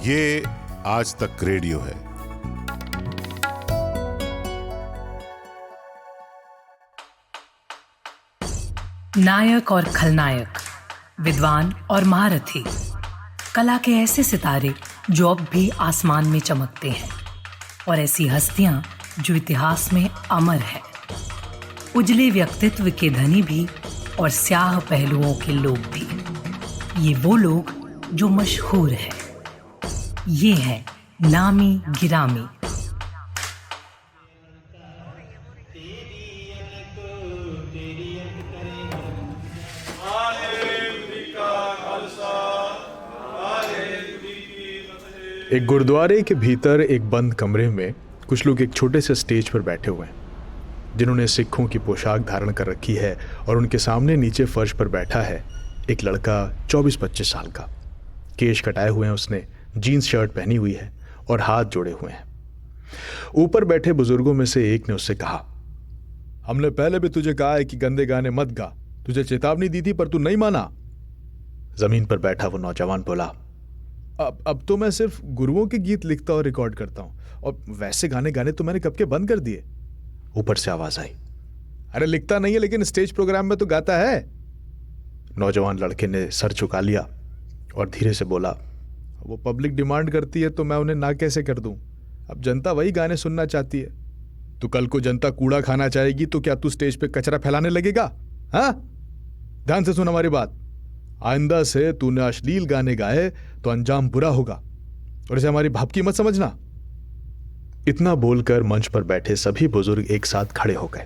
ये आज तक रेडियो है। नायक और खलनायक, विद्वान और महारथी, कला के ऐसे सितारे जो अब भी आसमान में चमकते हैं, और ऐसी हस्तियां जो इतिहास में अमर है। उजले व्यक्तित्व के धनी भी और स्याह पहलुओं के लोग भी। ये वो लोग जो मशहूर हैं। ये है नामी गिरामी। एक गुरुद्वारे के भीतर एक बंद कमरे में कुछ लोग एक छोटे से स्टेज पर बैठे हुए हैं, जिन्होंने सिखों की पोशाक धारण कर रखी है, और उनके सामने नीचे फर्श पर बैठा है एक लड़का 24-25 साल का। केश कटाए हुए हैं उसने, जीन्स शर्ट पहनी हुई है और हाथ जोड़े हुए हैं। ऊपर बैठे बुजुर्गों में से एक ने उससे कहा, हमने पहले भी तुझे कहा है कि गंदे गाने मत गा, तुझे चेतावनी दी थी पर तू नहीं माना। जमीन पर बैठा वो नौजवान बोला, अब तो मैं सिर्फ गुरुओं के गीत लिखता और रिकॉर्ड करता हूं, और वैसे गाने गाने तो मैंने कब के बंद कर दिए। ऊपर से आवाज आई, अरे लिखता नहीं है लेकिन स्टेज प्रोग्राम में तो गाता है। नौजवान लड़के ने सर झुका लिया और धीरे से बोला, वो पब्लिक डिमांड करती है तो मैं उन्हें ना कैसे कर दूं। अब जनता वही गाने सुनना चाहती है। तो कल को जनता कूड़ा खाना चाहेगी तो क्या तू स्टेज पे कचरा फैलाने लगेगा? हाँ, ध्यान से सुन हमारी बात। आइंदा से तूने अश्लील गाने गाए तो अंजाम बुरा होगा, और इसे हमारी भावकी मत समझना। इतना बोलकर मंच पर बैठे सभी बुजुर्ग एक साथ खड़े हो गए।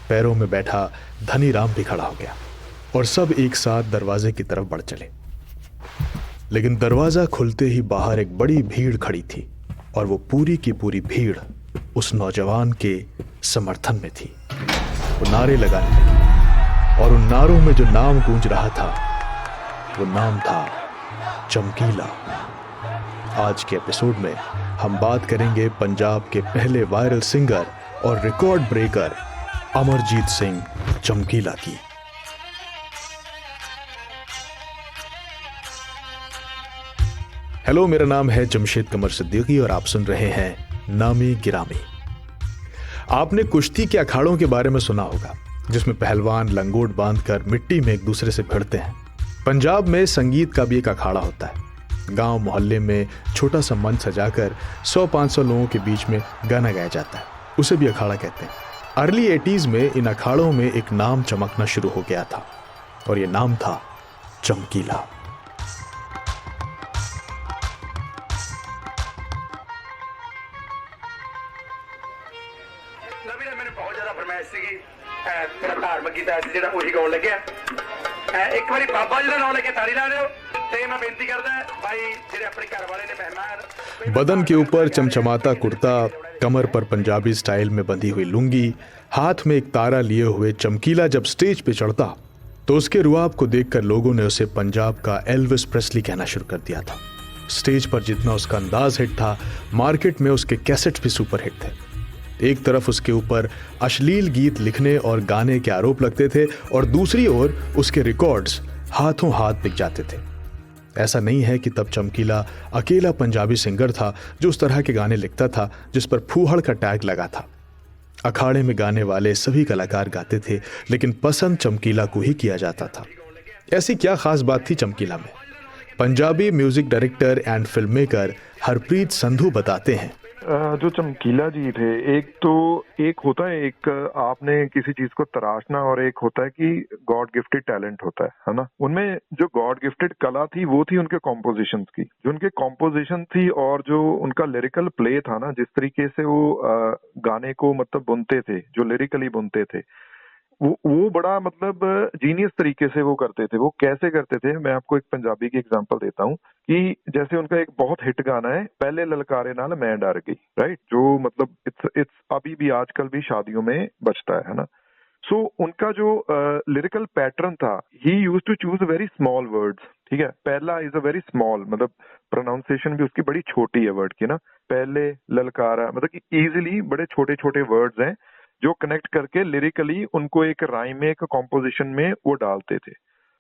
पैरों में बैठा धनी राम भी खड़ा हो गया, और सब एक साथ दरवाजे की तरफ बढ़ चले। लेकिन दरवाजा खुलते ही बाहर एक बड़ी भीड़ खड़ी थी, और वो पूरी की पूरी भीड़ उस नौजवान के समर्थन में थी। वो नारे लगाने लगी, और उन नारों में जो नाम गूंज रहा था वो नाम था चमकीला। आज के एपिसोड में हम बात करेंगे पंजाब के पहले वायरल सिंगर और रिकॉर्ड ब्रेकर अमरजीत सिंह चमकीला की। हेलो, मेरा नाम है जमशेद कमर सिद्दीकी और आप सुन रहे हैं नामी गिरामी। आपने कुश्ती के अखाड़ों के बारे में सुना होगा, जिसमें पहलवान लंगोट बांधकर मिट्टी में एक दूसरे से भिड़ते हैं। पंजाब में संगीत का भी एक अखाड़ा होता है। गांव मोहल्ले में छोटा सा मंच सजाकर 100-500 लोगों के बीच में गाना गाया जाता है, उसे भी अखाड़ा कहते हैं। अर्ली 80s में इन अखाड़ों में एक नाम चमकना शुरू हो गया था, और यह नाम था चमकीला। बहुत ज्यादा फरमाइश सी धार्मिक गीत ऐसे जो उही गाउन लगे। एक बार बाबा जी का नाम लेके ताली ला रहे हो, तो मैं बेनती करदा भाई जेडे अपने घर वाले ने मेहमान। बदन के ऊपर चमचमाता कुर्ता, कमर पर पंजाबी स्टाइल में बंधी हुई लुंगी, हाथ में एक तारा लिए हुए चमकीला जब स्टेज पे चढ़ता तो उसके रुआब को देखकर लोगों ने उसे पंजाब का एल्विस प्रेस्ली कहना शुरू कर दिया था। स्टेज पर जितना उसका अंदाज हिट था, मार्केट में उसके कैसेट्स भी सुपर हिट थे। एक तरफ उसके ऊपर अश्लील गीत लिखने और गाने के आरोप लगते थे, और दूसरी ओर उसके रिकॉर्ड्स हाथों हाथ बिक जाते थे। ऐसा नहीं है कि तब चमकीला अकेला पंजाबी सिंगर था जो उस तरह के गाने लिखता था जिस पर फूहड़ का टैग लगा था। अखाड़े में गाने वाले सभी कलाकार गाते थे, लेकिन पसंद चमकीला को ही किया जाता था। ऐसी क्या खास बात थी चमकीला में? Punjabi music director and film maker Harpreet Sandhu बताते हैं, जो चमकीला जी थे, एक होता है एक आपने किसी चीज को तराशना, और एक होता है कि गॉड गिफ्टेड टैलेंट होता है ना। उनमें जो गॉड गिफ्टेड कला थी वो थी उनके कॉम्पोजिशंस की, जो उनके कॉम्पोजिशन थी, और जो उनका लिरिकल प्ले था ना, जिस तरीके से वो गाने को मतलब बुनते थे, जो लिरिकली बुनते थे, वो बड़ा मतलब जीनियस तरीके से वो करते थे। वो कैसे करते थे, मैं आपको एक पंजाबी की एग्जांपल देता हूँ कि जैसे उनका एक बहुत हिट गाना है, पहले ललकारे नाल मैं डर गई, राइट, जो मतलब इट्स अभी भी आजकल भी शादियों में बजता है ना। सो उनका जो लिरिकल पैटर्न था, he used to choose very small words, ठीक है। पहला इज अ वेरी स्मॉल, मतलब प्रोनाउंसिएशन भी उसकी बड़ी छोटी है वर्ड की ना। पहले ललकारा मतलब कि इजीली बड़े छोटे छोटे वर्ड्स हैं जो कनेक्ट करके लिरिकली उनको एक राइम में, एक कॉम्पोजिशन में वो डालते थे।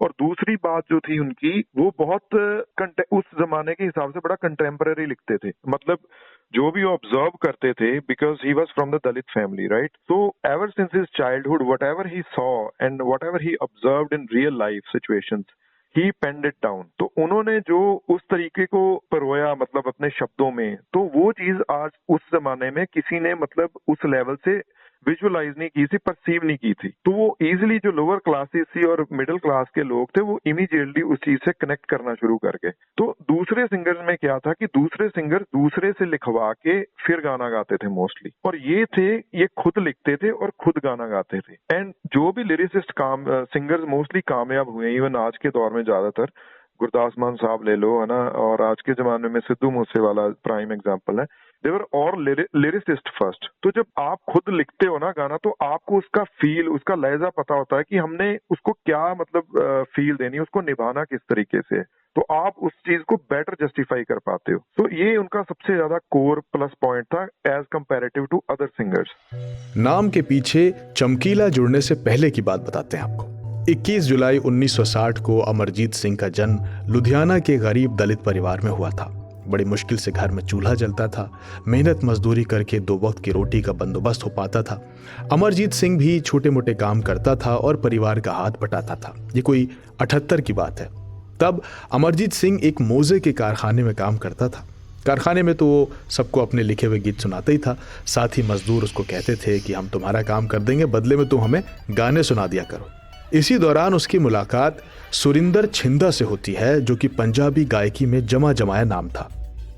और दूसरी बात जो थी उनकी, वो बहुत उस जमाने के हिसाब से बड़ा कंटेम्पररी लिखते थे। मतलब जो भी ऑब्जर्व करते थे, because he was from the Dalit family, right? तो ever since his childhood, whatever he saw and whatever he observed in real life situations, he penned it down. तो उन्होंने जो उस तरीके को परोया, मतलब अपने शब्दों में, तो वो चीज आज उस जमाने में किसी ने मतलब उस लेवल से विजुअलाइज नहीं की थी, परसीव नहीं की थी। तो वो इजीली जो लोअर क्लासेस थी और मिडिल क्लास के लोग थे, वो इमीडिएटली उस चीज से कनेक्ट करना शुरू कर गए। तो दूसरे सिंगर्स में क्या था कि दूसरे सिंगर दूसरे से लिखवा के फिर गाना गाते थे मोस्टली, और ये खुद लिखते थे और खुद गाना गाते थे। एंड जो भी लिरिसिस्ट सिंगर्स मोस्टली कामयाब हुए, इवन आज के दौर में ज्यादातर, गुरदास मान साहब ले लो, है ना, और आज के जमाने में सिद्धू मूसेवाला प्राइम एग्जांपल है। दे वर ऑल लिरिसिस्ट फर्स्ट। तो जब आप खुद लिखते हो ना गाना, तो आपको उसका फील, उसका लहजा पता होता है कि हमने उसको क्या मतलब फील देनी है, उसको निभाना किस तरीके से, तो आप उस चीज को बेटर जस्टिफाई कर पाते हो। तो ये उनका सबसे ज्यादा कोर प्लस पॉइंट था as comparative to other singers. नाम के पीछे चमकीला जुड़ने से पहले की बात बताते हैं आपको। 21 जुलाई 1960 को अमरजीत सिंह का जन्म लुधियाना के गरीब दलित परिवार में हुआ था। बड़ी मुश्किल से घर में चूल्हा जलता था, मेहनत मजदूरी करके 2 वक्त की रोटी का बंदोबस्त हो पाता था। अमरजीत सिंह भी छोटे मोटे काम करता था और परिवार का हाथ बटाता था। ये कोई 78 की बात है। तब अमरजीत सिंह एक मोजे के कारखाने में काम करता था। कारखाने में तो वो सबको अपने लिखे हुए गीत सुनाता ही था। साथ ही मजदूर उसको कहते थे कि हम तुम्हारा काम कर देंगे, बदले में तुम हमें गाने सुना दिया करो। इसी दौरान उसकी मुलाकात सुरिंदर छिंदा से होती है, जो कि पंजाबी गायकी में जमा जमाया नाम था।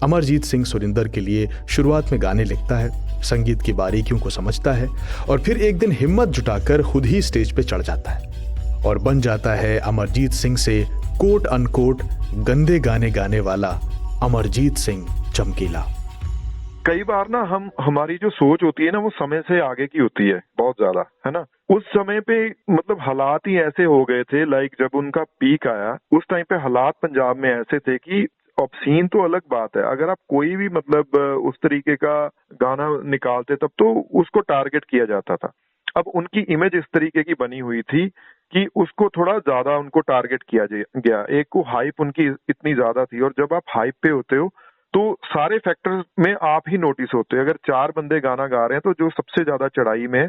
अमरजीत सिंह सुरिंदर के लिए शुरुआत में गाने लिखता है, संगीत की बारीकियों को समझता है और फिर एक दिन हिम्मत जुटाकर खुद ही स्टेज पे चढ़ जाता है और बन जाता है अमरजीत सिंह से कोट अनकोट गंदे गाने गाने वाला अमरजीत सिंह चमकीला। कई बार ना हमारी जो सोच होती है ना, वो समय से आगे की होती है बहुत ज्यादा, है ना। उस समय पे मतलब हालात ही ऐसे हो गए थे, लाइक जब उनका पीक आया उस टाइम पे हालात पंजाब में ऐसे थे कि ऑब्सीन तो अलग बात है, अगर आप कोई भी मतलब उस तरीके का गाना निकालते तब तो उसको टारगेट किया जाता था। अब उनकी इमेज इस तरीके की बनी हुई थी कि उसको थोड़ा ज्यादा उनको टारगेट किया गया। एक को हाइप उनकी इतनी ज्यादा थी, और जब आप हाइप पे होते हो तो सारे फैक्टर्स में आप ही नोटिस होते हो। अगर 4 बंदे गाना गा रहे हैं तो जो सबसे ज्यादा चढ़ाई में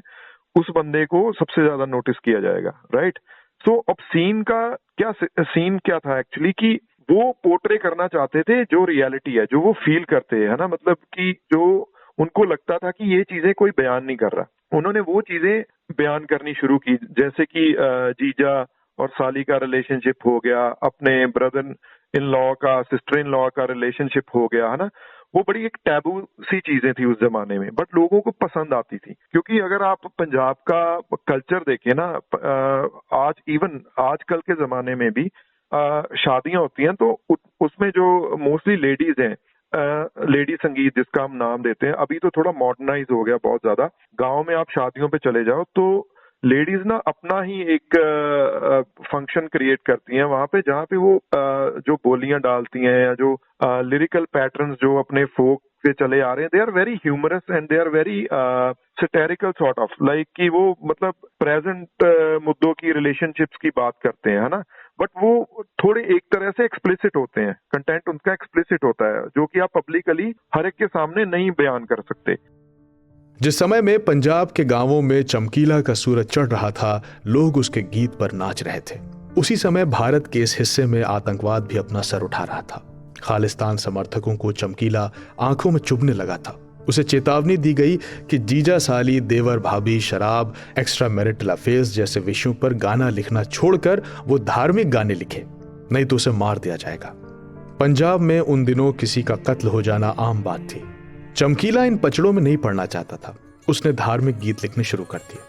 उस बंदे को सबसे ज्यादा नोटिस किया जाएगा, राइट। सो अब सीन क्या था एक्चुअली कि वो पोर्ट्रे करना चाहते थे जो रियलिटी है, जो वो फील करते हैं, है ना, मतलब कि जो उनको लगता था कि ये चीजें कोई बयान नहीं कर रहा। उन्होंने वो चीजें बयान करनी शुरू की, जैसे कि जीजा और साली का रिलेशनशिप हो गया, अपने ब्रदर इन लॉ का सिस्टर इन लॉ का रिलेशनशिप हो गया, है ना। वो बड़ी एक टैबू सी चीजें थी उस जमाने में, बट लोगों को पसंद आती थी। क्योंकि अगर आप पंजाब का कल्चर देखें ना, आजकल के जमाने में भी शादियां होती हैं तो उसमें जो मोस्टली लेडीज हैं, लेडी संगीत जिसका हम नाम देते हैं, अभी तो थोड़ा मॉडर्नाइज हो गया बहुत ज्यादा। गांव में आप शादियों पे चले जाओ तो लेडीज ना अपना ही एक फंक्शन क्रिएट करती हैं वहां पे, जहाँ पे वो जो बोलियां डालती हैं या जो लिरिकल पैटर्न्स जो अपने फोक से चले आ रहे हैं, they are very humorous and they are very satirical sort of, like कि वो मतलब प्रेजेंट मुद्दों की, रिलेशनशिप्स की बात करते हैं, है ना। बट वो थोड़े एक तरह से एक्सप्लिसिट होते हैं, कंटेंट उनका एक्सप्लिसिट होता है, जो कि आप पब्लिकली हर एक के सामने नहीं बयान कर सकते। जिस समय में पंजाब के गांवों में चमकीला का सूरज चढ़ रहा था, लोग उसके गीत पर नाच रहे थे। उसी समय भारत के इस हिस्से में आतंकवाद भी अपना सर उठा रहा था। खालिस्तान समर्थकों को चमकीला आंखों में चुभने लगा था। उसे चेतावनी दी गई कि जीजा साली, देवर भाभी, शराब, एक्स्ट्रा मैरिटल अफेयर्स जैसे विषयों पर गाना लिखना छोड़कर वो धार्मिक गाने लिखे, नहीं तो उसे मार दिया जाएगा। पंजाब में उन दिनों किसी का कत्ल हो जाना आम बात थी। चमकीला इन पचड़ों में नहीं पड़ना चाहता था। उसने धार्मिक गीत लिखने शुरू कर दिए।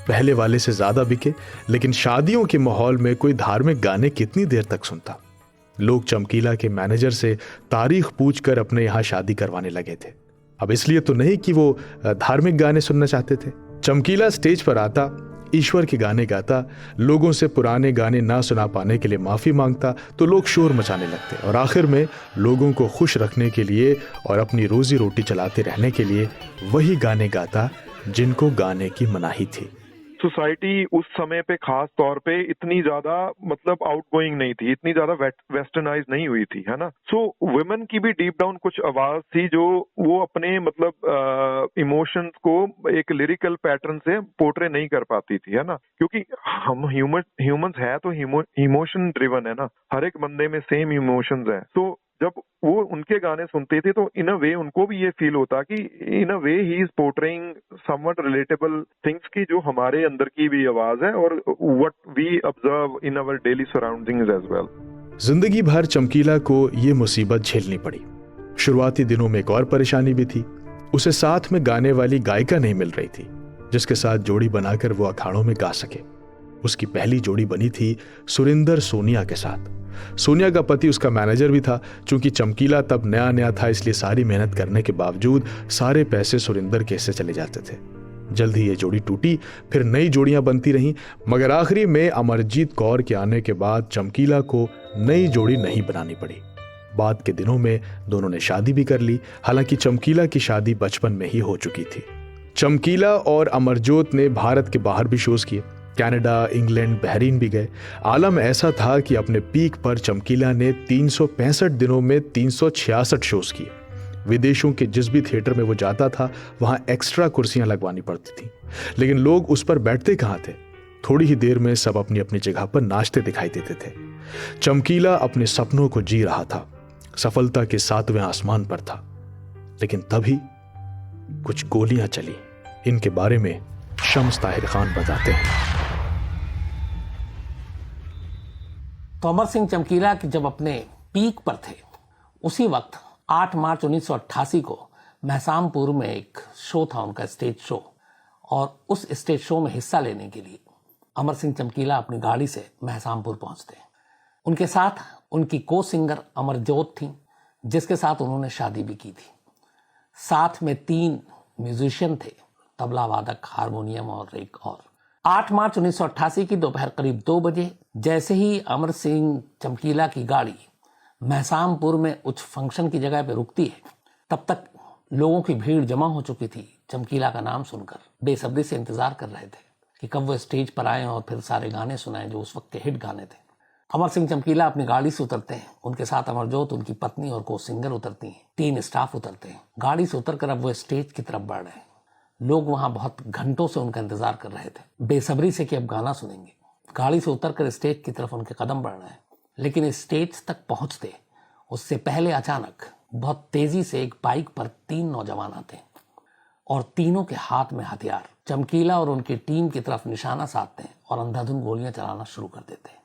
पहले वाले से ज्यादा बिके, लेकिन शादियों के माहौल में कोई धार्मिक गाने कितनी देर तक सुनता। लोग चमकीला के मैनेजर से तारीख पूछकर अपने यहां शादी करवाने लगे थे। अब इसलिए तो नहीं कि वो धार्मिक गाने सुनना चाहते थे। चमकीला स्टेज पर आता, ईश्वर के गाने गाता, लोगों से पुराने गाने ना सुना पाने के लिए माफी मांगता, तो लोग शोर मचाने लगते और आखिर में लोगों को खुश रखने के लिए और अपनी रोजी रोटी चलाते रहने के लिए वही गाने गाता जिनको गाने की मनाही थी। सोसाइटी उस समय पे खास तौर पे इतनी ज्यादा मतलब आउटगोइंग नहीं थी, इतनी ज्यादा वेस्टर्नाइज नहीं हुई थी, है ना। सो वुमेन की भी डीप डाउन कुछ आवाज थी जो वो अपने मतलब इमोशंस को एक लिरिकल पैटर्न से पोर्ट्रे नहीं कर पाती थी, है ना, क्योंकि हम ह्यूमंस है तो इमोशन ड्रिवन है ना, हर एक बंदे में सेम इमोशंस है। तो जब वो उनके गाने सुनते थे तो इन अ वे उनको भी ये फील होता कि in a way he is portraying something relatable things की जो हमारे अंदर की भी आवाज है और what we observe in our daily surroundings as well. जिंदगी भर चमकीला को ये मुसीबत झेलनी पड़ी। शुरुआती दिनों में एक और परेशानी भी थी, उसे साथ में गाने वाली गायिका नहीं मिल रही थी जिसके साथ जोड़ी बनाकर वो अखाड़ों में गा सके। उसकी पहली जोड़ी बनी थी सुरिंदर सोनिया के साथ। सोनिया का पति उसका मैनेजर भी था। चूंकि चमकीला तब नया नया था इसलिए सारी मेहनत करने के बावजूद सारे पैसे सुरिंदर के हिस्से चले जाते थे। जल्द ही ये जोड़ी टूटी, फिर नई जोड़ियां बनती रहीं, मगर आखिरी में अमरजीत कौर के आने के बाद चमकीला को नई जोड़ी नहीं बनानी पड़ी। बाद के दिनों में दोनों ने शादी भी कर ली। हालांकि चमकीला की शादी बचपन में ही हो चुकी थी। चमकीला और अमरजोत ने भारत के बाहर भी शोज किए, कनाडा, इंग्लैंड, बहरीन भी गए। आलम ऐसा था कि अपने पीक पर चमकीला ने 365 दिनों में 366 शोज किए। विदेशों के जिस भी थिएटर में वो जाता था वहां एक्स्ट्रा कुर्सियां लगवानी पड़ती थी, लेकिन लोग उस पर बैठते कहां थे। थोड़ी ही देर में सब अपनी अपनी जगह पर नाचते दिखाई देते थे। चमकीला अपने सपनों को जी रहा था, सफलता के 7वें आसमान पर था। लेकिन तभी कुछ गोलियां चली। इनके बारे में शम्स ताहिर खान बताते हैं। तो अमर सिंह चमकीला की जब अपने पीक पर थे उसी वक्त 8 मार्च 1988 को महसामपुर में एक शो था उनका, स्टेज शो, और उस स्टेज शो में हिस्सा लेने के लिए अमर सिंह चमकीला अपनी गाड़ी से महसामपुर पहुंचते हैं। उनके साथ उनकी को सिंगर अमरजोत थी जिसके साथ उन्होंने शादी भी की थी। साथ में 3 म्यूजिशियन थे, तबला वादक, हारमोनियम और एक और। 8 मार्च 1988 की दोपहर करीब 2 बजे जैसे ही अमर सिंह चमकीला की गाड़ी महसामपुर में उच्च फंक्शन की जगह पे रुकती है, तब तक लोगों की भीड़ जमा हो चुकी थी। चमकीला का नाम सुनकर बेसब्री से इंतजार कर रहे थे कि कब वो स्टेज पर आए और फिर सारे गाने सुनाएं जो उस वक्त के हिट गाने थे। अमर सिंह चमकीला अपनी गाड़ी से उतरते हैं, उनके साथ अमरजोत, उनकी पत्नी और को सिंगर उतरती हैं, 3 स्टाफ उतरते हैं। गाड़ी से उतरकर अब वो स्टेज की तरफ बढ़ रहे हैं। लोग वहां बहुत घंटों से उनका इंतजार कर रहे थे, बेसब्री से कि अब गाना सुनेंगे। गाड़ी से उतरकर स्टेज की तरफ उनके कदम बढ़ रहे हैं, लेकिन इस स्टेज तक पहुंचते उससे पहले अचानक बहुत तेजी से एक बाइक पर 3 नौजवान आते हैं और तीनों के हाथ में हथियार। चमकीला और उनकी टीम की तरफ निशाना साधते हैं और अंधाधुंध गोलियां चलाना शुरू कर देते हैं।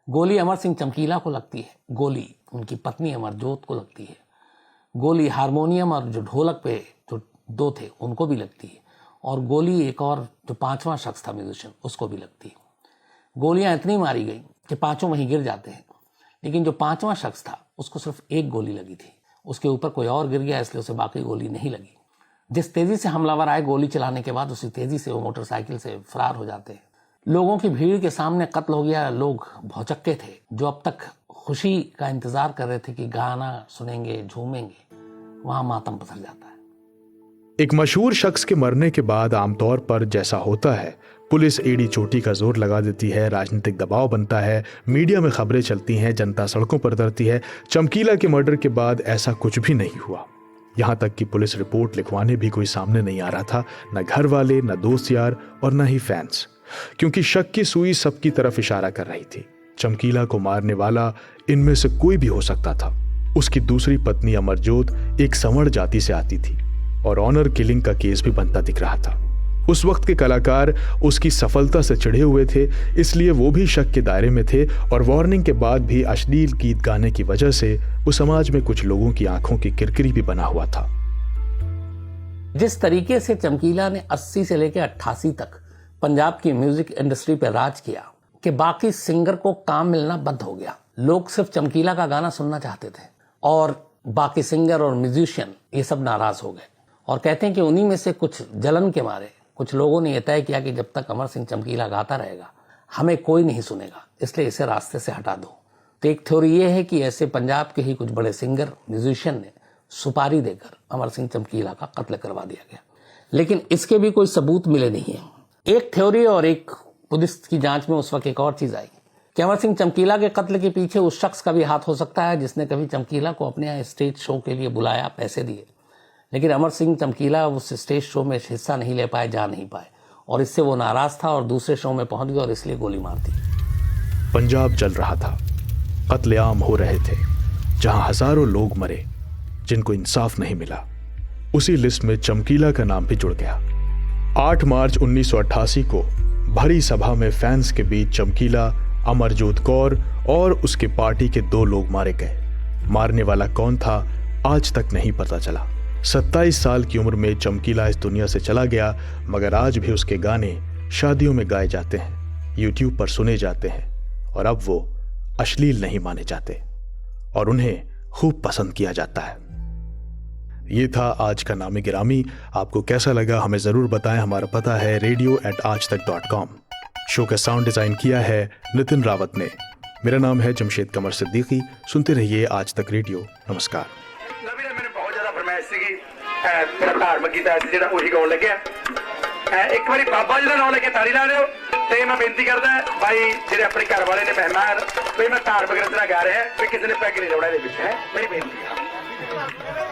गोली अमर सिंह चमकीला को लगती है, गोली उनकी पत्नी अमरजोत को लगती है, गोली हारमोनियम और जो ढोलक पे जो 2 थे उनको भी लगती है, और गोली एक और जो 5वां शख्स था म्यूजिशियन उसको भी लगती है। गोलियां इतनी मारी गई कि 5 वहीं गिर जाते हैं, लेकिन जो 5वां शख्स था उसको सिर्फ 1 गोली लगी थी। उसके ऊपर कोई और गिर गया इसलिए उसे बाकी गोली नहीं लगी। जिस तेजी से हमलावर आए गोली चलाने के बाद उसी तेजी से वो मोटरसाइकिल से फरार हो जाते हैं। लोगों की भीड़ के सामने कत्ल हो गया। लोग भौचक्के थे जो अब तक खुशी का इंतजार कर रहे थे कि गाना सुनेंगे, झूमेंगे, वहां मातम पसर जाता है। एक मशहूर शख्स के मरने के बाद आमतौर पर जैसा होता है, पुलिस एड़ी चोटी का जोर लगा देती है, राजनीतिक दबाव बनता है, मीडिया में खबरें चलती हैं, जनता सड़कों पर उतरती है। चमकीला के मर्डर के बाद ऐसा कुछ भी नहीं हुआ। यहां तक कि पुलिस रिपोर्ट लिखवाने भी कोई सामने नहीं आ रहा था, न घर वाले, न दोस्त यार और न ही फैंस, क्योंकि शक की सुई सबकी तरफ इशारा कर रही थी। चमकीला को मारने वाला इनमें से कोई भी हो सकता था। उसकी दूसरी पत्नी अमरजोत एक संवर्ण जाति से आती थी और ऑनर किलिंग का केस भी बनता दिख रहा था। उस वक्त के कलाकार उसकी सफलता से चिढ़े हुए थे, इसलिए वो भी शक के दायरे में थे, और वार्निंग के बाद भी अश्लील गीत गाने की वजह से वो समाज में कुछ लोगों की आंखों की किरकिरी भी बना हुआ था। जिस तरीके से चमकीला ने 80 से लेकर 88 तक पंजाब की म्यूजिक इंडस्ट्री पर राज किया कि बाकी सिंगर को काम मिलना बंद हो गया। लोग सिर्फ चमकीला का गाना सुनना चाहते थे और बाकी सिंगर और म्यूजिशियन ये सब नाराज हो गए, और कहते हैं कि उन्हीं में से कुछ जलन के मारे कुछ लोगों ने यह तय किया कि जब तक अमर सिंह चमकीला गाता रहेगा हमें कोई नहीं सुनेगा, इसलिए इसे रास्ते से हटा दो। तो एक थ्योरी ये है कि ऐसे पंजाब के ही कुछ बड़े सिंगर म्यूजिशियन ने सुपारी देकर अमर सिंह चमकीला का कत्ल करवा दिया गया, लेकिन इसके भी कोई सबूत मिले नहीं है। एक थ्योरी और एक पुलिस की जांच में उस वक्त एक और चीज आई कि अमर सिंह चमकीला के कत्ल के पीछे उस शख्स का भी हाथ हो सकता है जिसने कभी चमकीला को अपने यहाँ स्टेज शो के लिए बुलाया, पैसे दिए, लेकिन अमर सिंह चमकीला उस स्टेज शो में हिस्सा नहीं ले पाए, जा नहीं पाए, और इससे वो नाराज था और दूसरे शो में पहुंच गया और इसलिए गोली मार दी। पंजाब जल रहा था, कत्लेआम हो रहे थे, जहां हजारों लोग मरे जिनको इंसाफ नहीं मिला। उसी लिस्ट में चमकीला का नाम भी जुड़ गया। 8 मार्च 1988 को भरी सभा में फैंस के बीच चमकीला, अमरजोत कौर और उसके पार्टी के 2 लोग मारे गए। मारने वाला कौन था आज तक नहीं पता चला। 27 साल की उम्र में चमकीला इस दुनिया से चला गया, मगर आज भी उसके गाने शादियों में गाए जाते हैं, यूट्यूब पर सुने जाते हैं, और अब वो अश्लील नहीं माने जाते और उन्हें खूब पसंद किया जाता है। ये था आज का नामे गिरामी। आपको कैसा लगा हमें जरूर बताएं। हमारा पता है radio@aajtak.com। शो का साउंड डिजाइन किया है नितिन रावत ने। मेरा नाम है जमशेद कमर सिद्दीकी। सुनते रहिए आज तक रेडियो। नमस्कार। ਨਵੀਂ ਨੇ ਮੈਨੂੰ ਬਹੁਤ ਜ਼ਿਆਦਾ ਫਰਮਾਇਸ਼ ਸੀਗੀ ਮੇਰਾ ਧਾਰਮਿਕ ਗੀਤ ਸੀ ਜਿਹੜਾ ਉਹੀ ਗਾਉਣ ਲੱਗਿਆ। ਇੱਕ ਵਾਰੀ ਬਾਬਾ ਜੀ ਦਾ ਨਾਮ ਲੈ ਕੇ ਤਾੜੀ ਲਾ ਦਿਓ ਤੇ ਮੈਂ ਬੇਨਤੀ ਕਰਦਾ ਭਾਈ ਜਿਹੜੇ ਆਪਣੇ ਘਰ ਵਾਲੇ ਨੇ ਮਹਿਮਾਨ ਵੀ ਮੈਂ ਧਾਰਮਿਕ ਰਚਨਾ ਗਾ ਰਿਹਾ ਵੀ ਕਿਸੇ ਨੇ ਪੈਗ ਨਹੀਂ ਲਾਉਣਾ ਇਹਦੇ ਵਿੱਚ ਹੈ, ਮੇਰੀ ਬੇਨਤੀ ਹੈ।